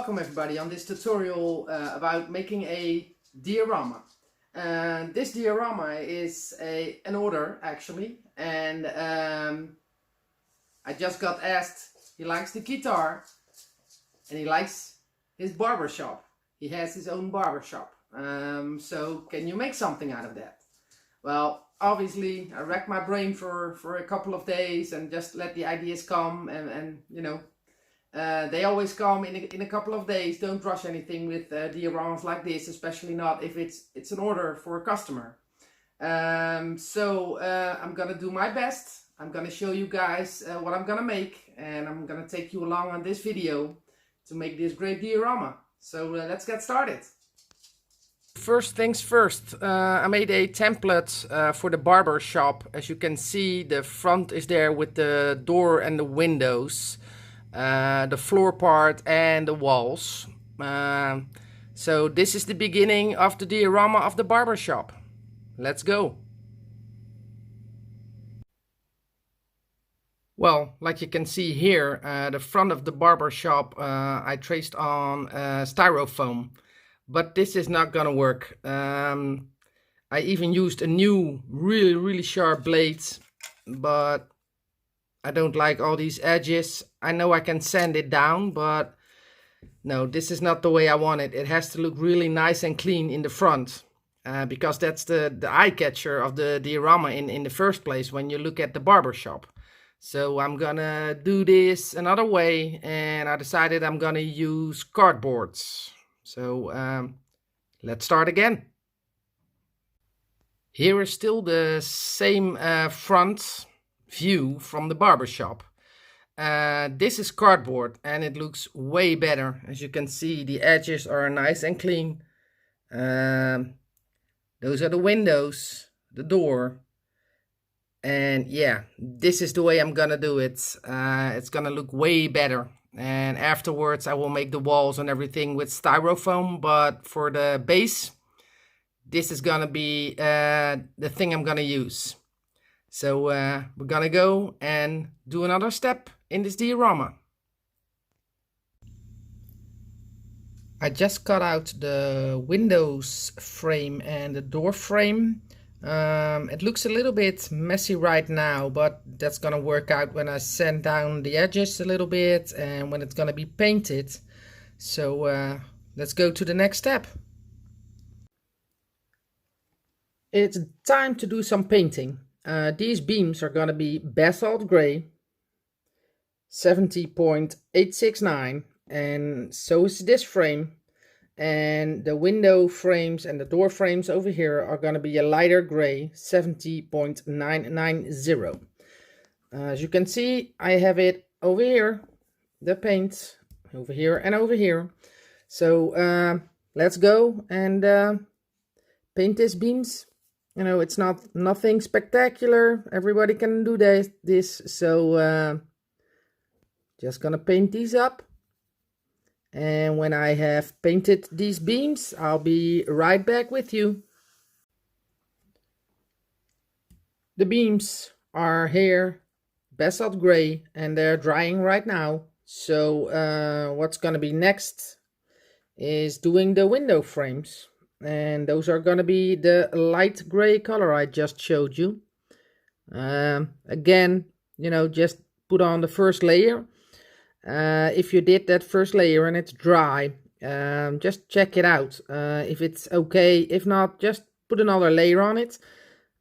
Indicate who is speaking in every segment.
Speaker 1: welcome everybody on this tutorial about making a diorama. This diorama is an order actually, and I just got asked. He likes the guitar and he likes his barbershop. He has his own barbershop. So can you make something out of that? Well, obviously I racked my brain for a couple of days and just let the ideas come, and you know, they always come in a couple of days. Don't rush anything with dioramas like this, especially not if it's an order for a customer. So I'm gonna do my best. I'm gonna show you guys what I'm gonna make, and I'm gonna take you along on this video to make this great diorama. So let's get started. First things first, I made a template for the barber shop. As you can see, the front is there with the door and the windows, the floor part and the walls. So this is the beginning of the diorama of the barber shop. Let's go. Well, like you can see here, the front of the barber shop I traced on styrofoam. But this is not gonna work. I even used a new really sharp blade, but I don't like all these edges. I know I can sand it down, but no, this is not the way I want it. It has to look really nice and clean in the front, because that's the eye catcher of the diorama in the first place when you look at the barber shop. So I'm gonna do this another way, and I decided I'm gonna use cardboards. So let's start again. Here is still the same front view from the barber shop. This is cardboard and it looks way better. As you can see, the edges are nice and clean. Those are the windows, the door. And yeah, this is the way I'm gonna do it. It's gonna look way better. And afterwards I will make the walls and everything with styrofoam, but for the base, this is gonna be the thing I'm gonna use. So we're gonna go and do another step in this diorama. I just cut out the windows frame and the door frame. It looks a little bit messy right now, but that's gonna work out when I sand down the edges a little bit and when it's gonna be painted. So let's go to the next step. It's time to do some painting. These beams are gonna be basalt gray, 70.869, and so is this frame. And the window frames and the door frames over here are going to be a lighter gray, 70.990. As you can see, I have it over here, the paint over here and over here. So let's go and paint these beams. You know, it's nothing spectacular. Everybody can do this. So just gonna paint these up. And when I have painted these beams, I'll be right back with you. The beams are here, basalt gray, and they're drying right now. So what's gonna be next is doing the window frames. And those are gonna be the light gray color I just showed you. Again, you know, just put on the first layer. If you did that first layer and it's dry, just check it out if it's okay. If not, just put another layer on it.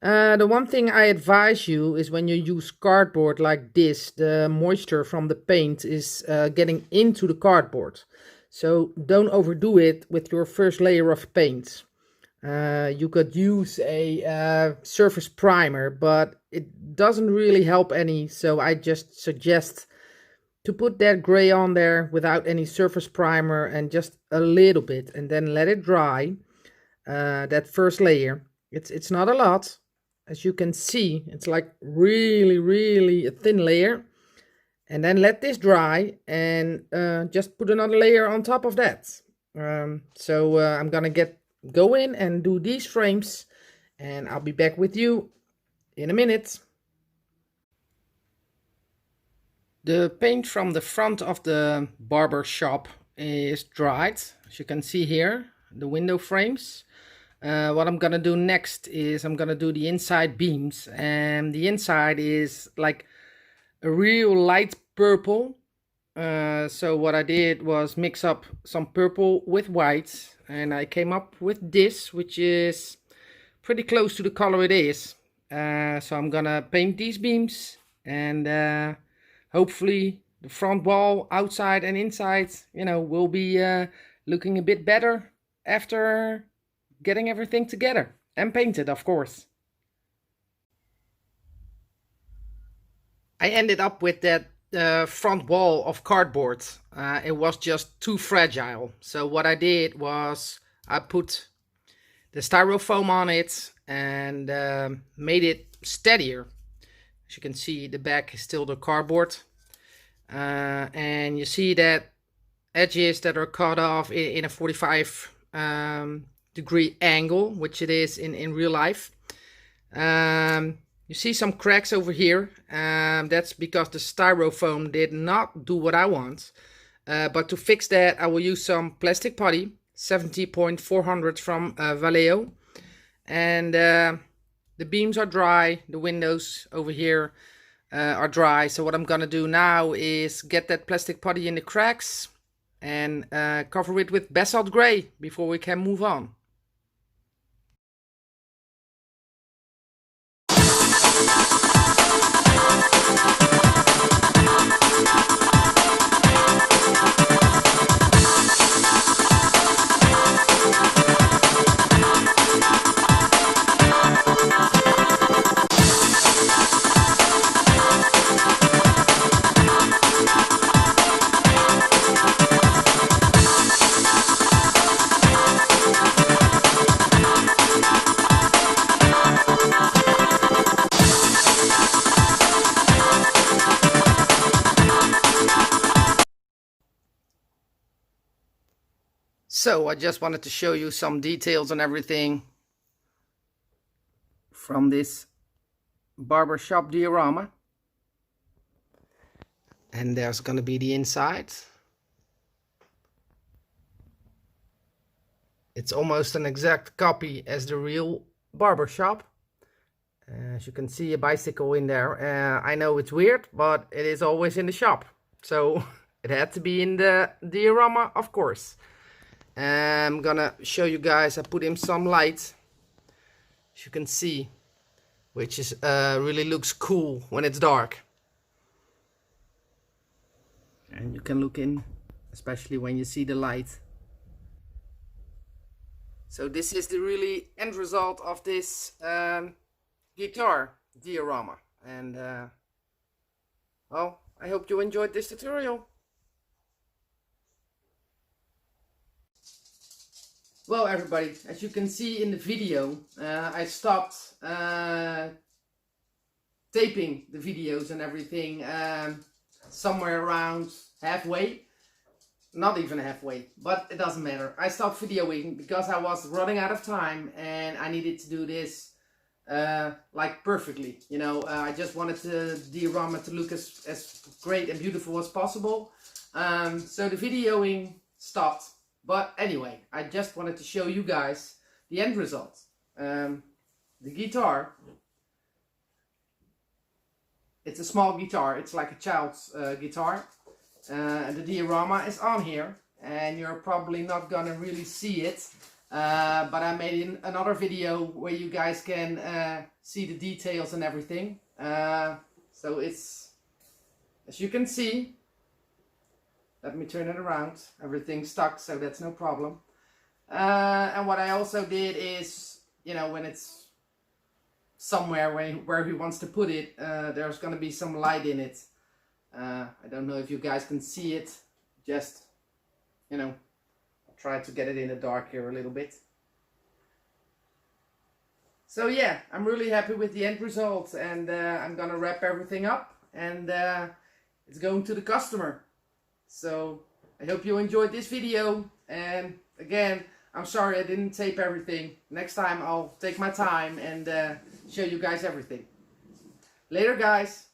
Speaker 1: The one thing I advise you is when you use cardboard like this, the moisture from the paint is getting into the cardboard. So don't overdo it with your first layer of paint. You could use a surface primer, but it doesn't really help any. So I just suggest to put that gray on there without any surface primer and just a little bit, and then let it dry. That first layer, it's not a lot, as you can see. It's like really a thin layer, and then let this dry and just put another layer on top of that. So I'm gonna go in and do these frames, and I'll be back with you in a minute. The paint from the front of the barber shop is dried, as you can see here, the window frames. What I'm gonna do next is I'm gonna do the inside beams, and the inside is like a real light purple. So what I did was mix up some purple with white, and I came up with this, which is pretty close to the color it is. So I'm gonna paint these beams, and hopefully the front wall, outside and inside, you know, will be looking a bit better after getting everything together and painted, of course. I ended up with that front wall of cardboard. It was just too fragile. So what I did was I put the styrofoam on it and made it steadier. As you can see, the back is still the cardboard. And you see that edges that are cut off in a 45 degree angle, which it is in real life. You see some cracks over here. That's because the styrofoam did not do what I want. But to fix that, I will use some plastic putty, 70.400 from Vallejo. And the beams are dry. The windows over here are dry. So what I'm gonna do now is get that plastic putty in the cracks and cover it with basalt gray before we can move on. So I just wanted to show you some details and everything from this barbershop diorama. And there's going to be the inside. It's almost an exact copy as the real barbershop. As you can see, a bicycle in there. I know it's weird, but it is always in the shop. So it had to be in the diorama, of course. I'm gonna show you guys, I put in some light, as you can see, which is really looks cool when it's dark. And you can look in, especially when you see the light. So this is the really end result of this guitar diorama. And well, I hope you enjoyed this tutorial. Well, everybody, as you can see in the video, I stopped taping the videos and everything somewhere around halfway. Not even halfway, but it doesn't matter. I stopped videoing because I was running out of time and I needed to do this like perfectly. You know, I just wanted the diorama to look as great and beautiful as possible. So the videoing stopped. But anyway, I just wanted to show you guys the end result. The guitar, it's a small guitar, it's like a child's guitar. And the diorama is on here, and you're probably not gonna really see it. But I made another video where you guys can see the details and everything. So it's, as you can see, let me turn it around. Everything's stuck, so that's no problem. And what I also did is, you know, when it's somewhere where he wants to put it, there's going to be some light in it. I don't know if you guys can see it. Just, you know, I'll try to get it in the dark here a little bit. So yeah, I'm really happy with the end result, and I'm going to wrap everything up, and it's going to the customer. So I hope you enjoyed this video, and again, I'm sorry I didn't tape everything. Next time I'll take my time and show you guys everything. Later, guys.